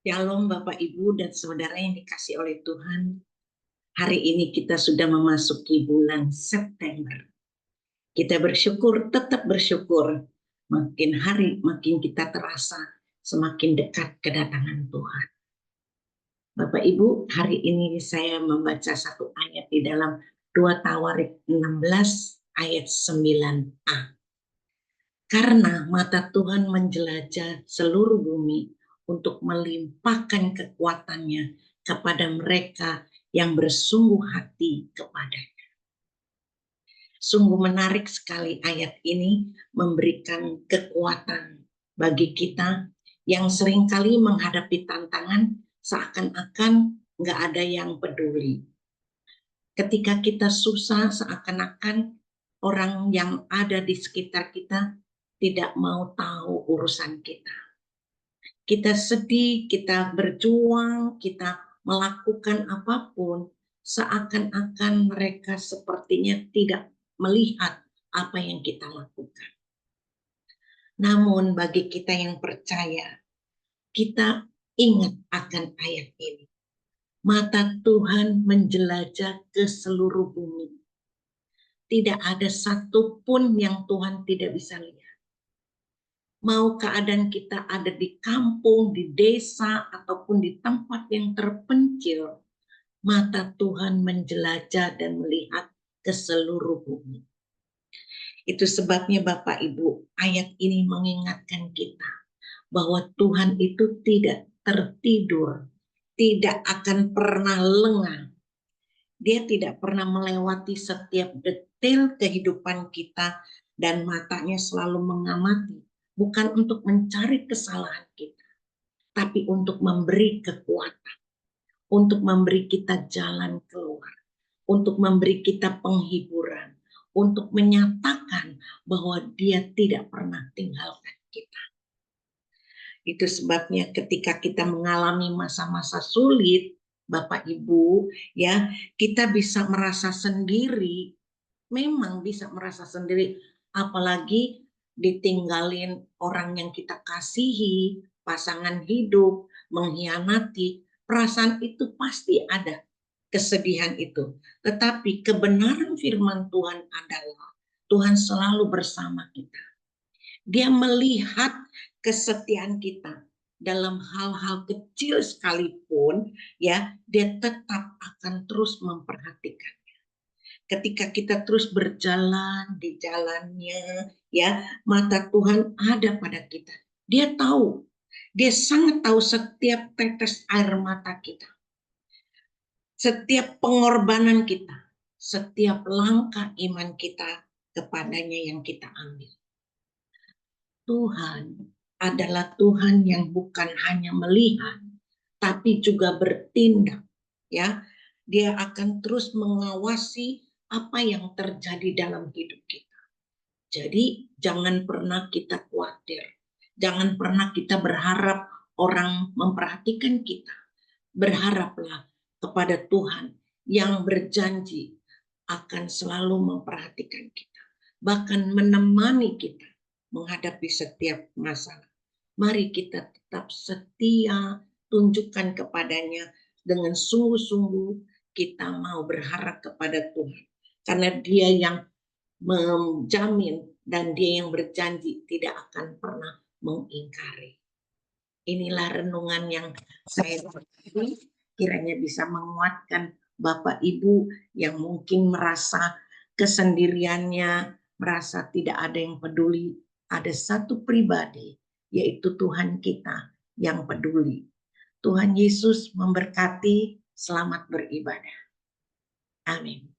Shalom Bapak Ibu dan Saudara yang dikasih oleh Tuhan. Hari ini kita sudah memasuki bulan September. Kita bersyukur, tetap bersyukur. Makin hari makin kita terasa semakin dekat kedatangan Tuhan. Bapak Ibu, hari ini saya membaca satu ayat di dalam 2 Tawarik 16 ayat 9a. Karena mata Tuhan menjelajah seluruh bumi untuk melimpahkan kekuatannya kepada mereka yang bersungguh hati kepadanya. Sungguh menarik sekali ayat ini memberikan kekuatan bagi kita yang seringkali menghadapi tantangan seakan-akan nggak ada yang peduli. Ketika kita susah seakan-akan orang yang ada di sekitar kita tidak mau tahu urusan kita. Kita sedih, kita berjuang, kita melakukan apapun, seakan-akan mereka sepertinya tidak melihat apa yang kita lakukan. Namun bagi kita yang percaya, kita ingat akan ayat ini. Mata Tuhan menjelajah ke seluruh bumi. Tidak ada satupun yang Tuhan tidak bisa lihat. Mau keadaan kita ada di kampung, di desa, ataupun di tempat yang terpencil, mata Tuhan menjelajah dan melihat ke seluruh bumi. Itu sebabnya Bapak Ibu, ayat ini mengingatkan kita bahwa Tuhan itu tidak tertidur, tidak akan pernah lengah. Dia tidak pernah melewati setiap detail kehidupan kita dan matanya selalu mengamati. Bukan untuk mencari kesalahan kita, tapi untuk memberi kekuatan, untuk memberi kita jalan keluar, untuk memberi kita penghiburan, untuk menyatakan bahwa Dia tidak pernah tinggalkan kita. Itu sebabnya ketika kita mengalami masa-masa sulit, Bapak Ibu, ya, kita bisa merasa sendiri, memang bisa merasa sendiri, apalagi ditinggalin orang yang kita kasihi, pasangan hidup, mengkhianati, perasaan itu pasti ada, kesedihan itu. Tetapi kebenaran firman Tuhan adalah Tuhan selalu bersama kita. Dia melihat kesetiaan kita dalam hal-hal kecil sekalipun, ya, dia tetap akan terus memperhatikan. Ketika kita terus berjalan di jalannya, ya, mata Tuhan ada pada kita. Dia tahu, dia sangat tahu setiap tetes air mata kita, setiap pengorbanan kita, setiap langkah iman kita kepadanya yang kita ambil. Tuhan adalah Tuhan yang bukan hanya melihat, tapi juga bertindak. Ya, Dia akan terus mengawasi apa yang terjadi dalam hidup kita. Jadi jangan pernah kita khawatir, jangan pernah kita berharap orang memperhatikan kita. Berharaplah kepada Tuhan yang berjanji akan selalu memperhatikan kita, bahkan menemani kita menghadapi setiap masalah. Mari kita tetap setia, tunjukkan kepadanya dengan sungguh-sungguh kita mau berharap kepada Tuhan. Karena Dia yang menjamin dan Dia yang berjanji tidak akan pernah mengingkari. Inilah renungan yang saya dapat, kiranya bisa menguatkan Bapak Ibu yang mungkin merasa kesendiriannya, merasa tidak ada yang peduli. Ada satu pribadi, yaitu Tuhan kita yang peduli. Tuhan Yesus memberkati, selamat beribadah. Amin.